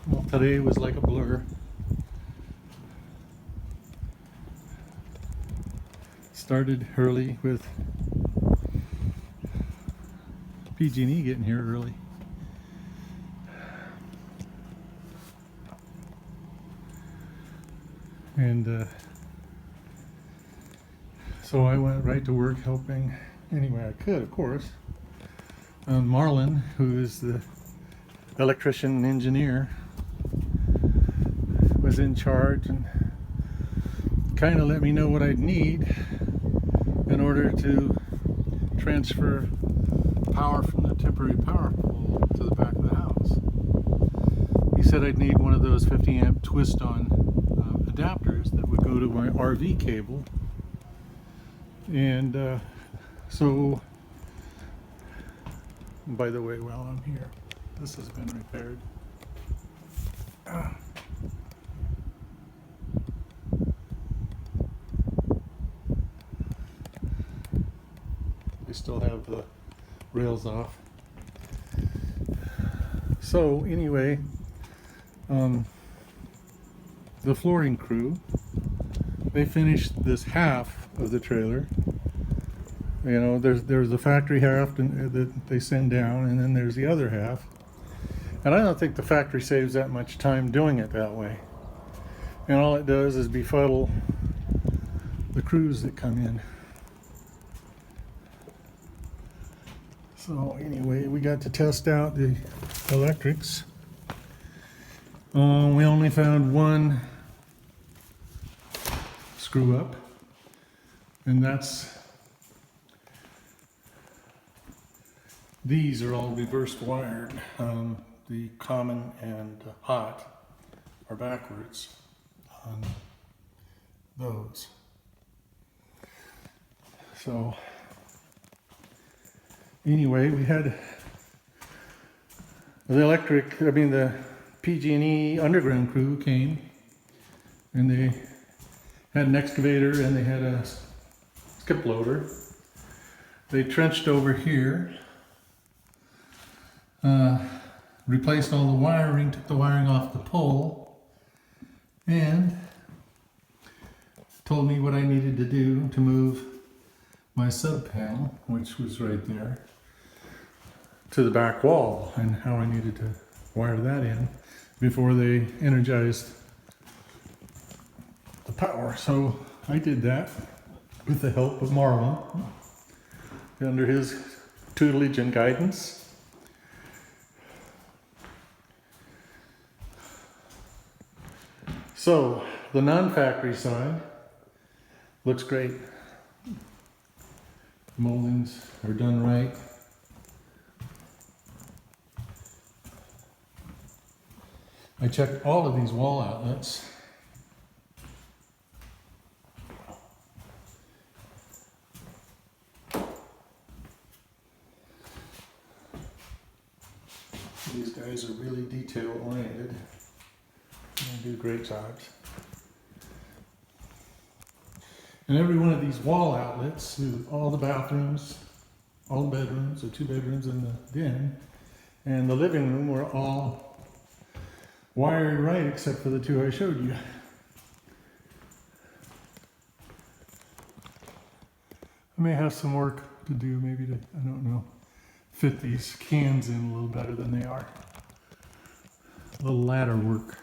Well, today was like a blur. Started early with PG&E getting here early. And so I went right to work helping any way I could, of course. Marlon, who is the electrician and engineer, was in charge and kind of let me know what I'd need in order to transfer power from the temporary power pole to the back of the house. He said I'd need one of those 50 amp twist on adapters that would go to my RV cable. And so, by the way, while I'm here, this has been repaired. They still have the rails off. So anyway, the flooring crew, they finished this half of the trailer. You know, there's the factory half that they send down, and then there's the other half. And I don't think the factory saves that much time doing it that way. And all it does is befuddle the crews that come in. So anyway, we got to test out the electrics. We only found one screw up, and these are all reversed wired. The common and hot are backwards on those. So anyway, we had the PG&E underground crew came, and they had an excavator and they had a skip loader. They trenched over here, replaced all the wiring, took the wiring off the pole, and told me what I needed to do to move my sub panel, which was right there, to the back wall, and how I needed to wire that in before they energized the power. So I did that with the help of Marlon, under his tutelage and guidance. So the non-factory side looks great. The moldings are done right. I checked all of these wall outlets. These guys are really detail oriented. They do great jobs. And every one of these wall outlets, all the bathrooms, all the bedrooms, the 2 bedrooms and the den, and the living room were all wired right except for the 2 I showed you. I may have some work to do, maybe to, I don't know, fit these cans in a little better than they are. A little ladder work.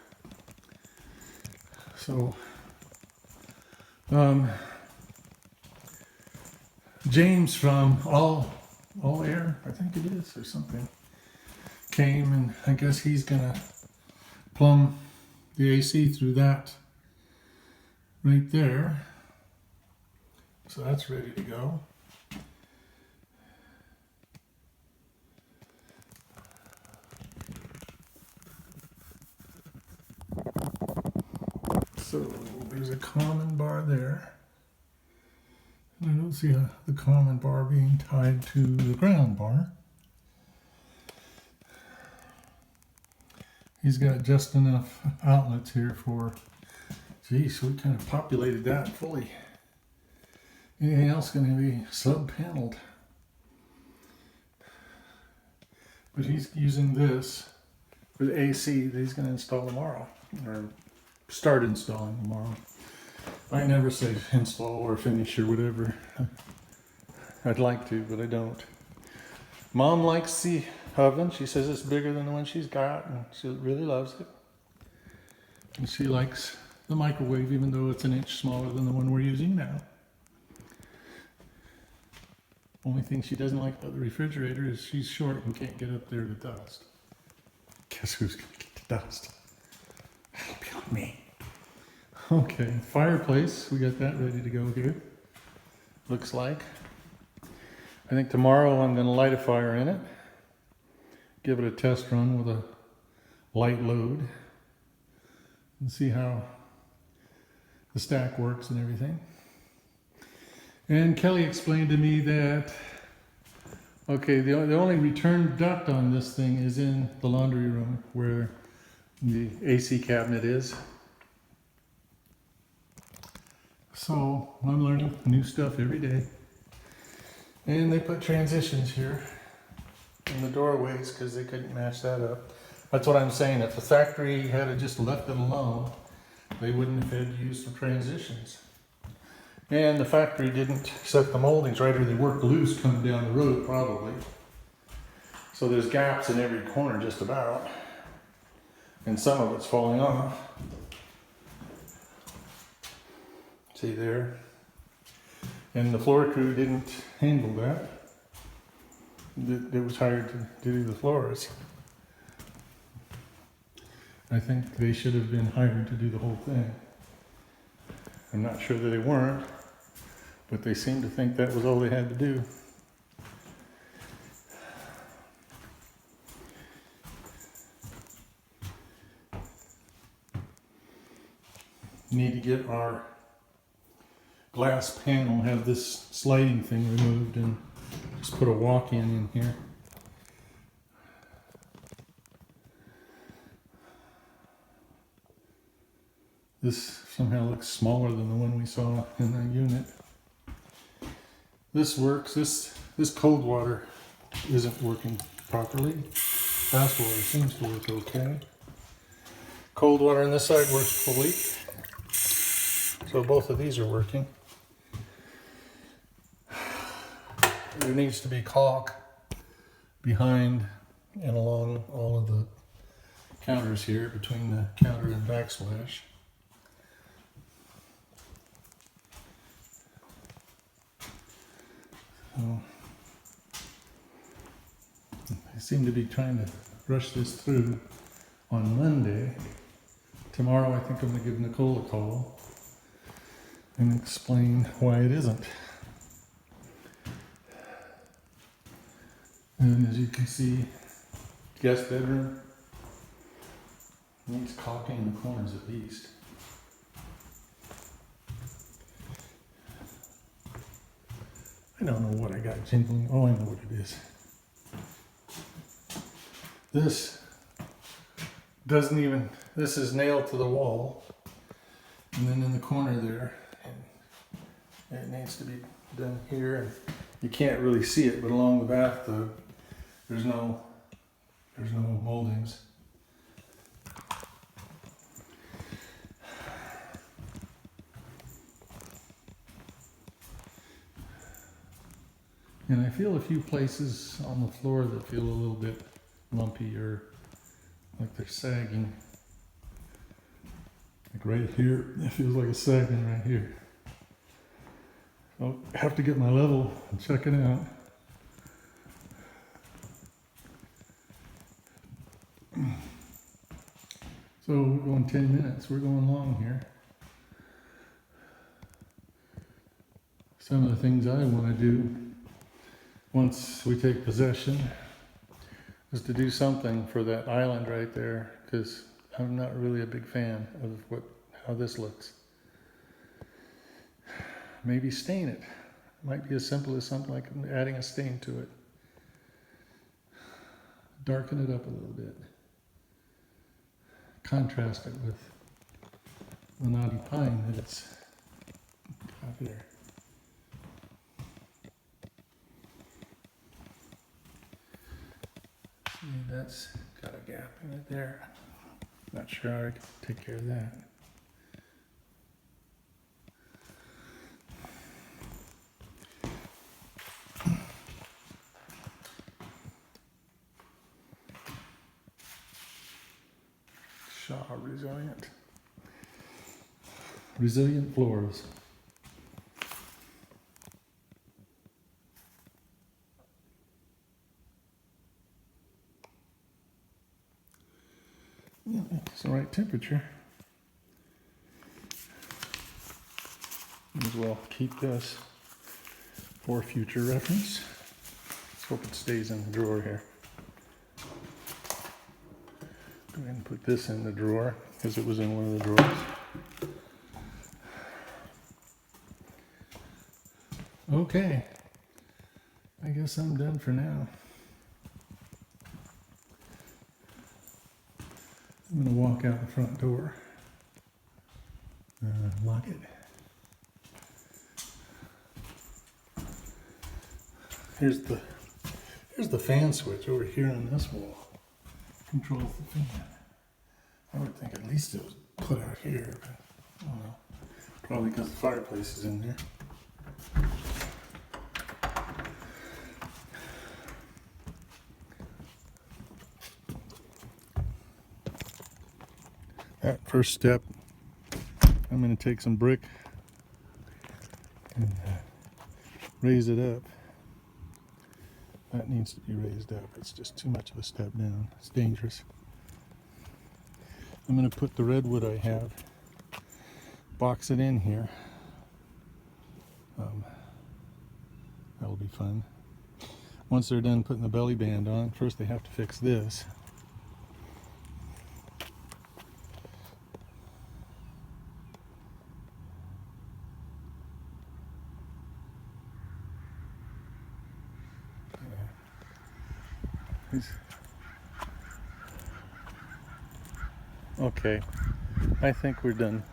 So, James from All Air, I think it is, or something, came, and I guess he's gonna plumb the AC through that right there. So that's ready to go. So there's a common bar there. I don't see the common bar being tied to the ground bar. He's got just enough outlets here for, geez, we kind of populated that fully. Anything else going to be for the AC that he's going to install tomorrow, or start installing tomorrow. I never say install or finish or whatever. I'd like to, but I don't. Mom likes the oven. She says it's bigger than the one she's got, and she really loves it. And she likes the microwave, even though it's an inch smaller than the one we're using now. Only thing she doesn't like about the refrigerator is she's short and can't get up there to dust. Guess who's gonna get the dust? That'll be on me. Okay, fireplace. We got that ready to go here. Looks like. I think tomorrow I'm gonna light a fire in it. Give it a test run with a light load. And see how the stack works and everything. And Kelly explained to me that, okay, the only return duct on this thing is in the laundry room where the AC cabinet is. So I'm learning new stuff every day. And they put transitions here in the doorways because they couldn't match that up. That's what I'm saying. If the factory had just left it alone, they wouldn't have had to use the transitions. And the factory didn't set the moldings right, or they worked loose coming down the road probably. So there's gaps in every corner just about. And some of it's falling off. See there? And the floor crew didn't handle that. It was hired to do the floors. I think they should have been hired to do the whole thing. I'm not sure that they weren't, but they seemed to think that was all they had to do. Need to get our glass panel, have this sliding thing removed, and just put a walk-in in here. This somehow looks smaller than the one we saw in the unit. This works. This cold water isn't working properly. Fast water seems to work okay. Cold water on this side works fully. So both of these are working. There needs to be caulk behind and along all of the counters here, between the counter and backsplash. So, I seem to be trying to rush this through on Monday. Tomorrow I think I'm going to give Nicole a call and explain why it isn't. And as you can see, guest bedroom needs caulking in the corners at least. I don't know what I got jingling. Oh, I know what it is. This doesn't even, this is nailed to the wall. And then in the corner there, and it needs to be done here. And you can't really see it, but along the bathtub, there's no moldings. And I feel a few places on the floor that feel a little bit lumpy or like they're sagging. Like right here, it feels like it's sagging right here. I'll have to get my level and check it out. So we're going 10 minutes. We're going long here. Some of the things I want to do once we take possession is to do something for that island right there, because I'm not really a big fan of how this looks. Maybe stain it. Might be as simple as something like adding a stain to it. Darken it up a little bit. Contrast it with the knotty pine that it's got here. See, that's Got a gap in it there. Not sure how I can take care of that. Shaw resilient. Resilient floors. Yeah, it's the right temperature. May as well keep this for future reference. Let's hope it stays in the drawer here. Go ahead and put this in the drawer because it was in one of the drawers. Okay, I guess I'm done for now. I'm going to walk out the front door, lock it. Here's the fan switch over here on this wall. Controls the fan. I would think at least it was put out here, but I don't know. Probably because the fireplace is in there. That first step, I'm going to take some brick and raise it up. That needs to be raised up. It's just too much of a step down. It's dangerous. I'm going to put the redwood I have, box it in here. That'll be fun. Once they're done putting the belly band on, first they have to fix this. Okay, I think we're done.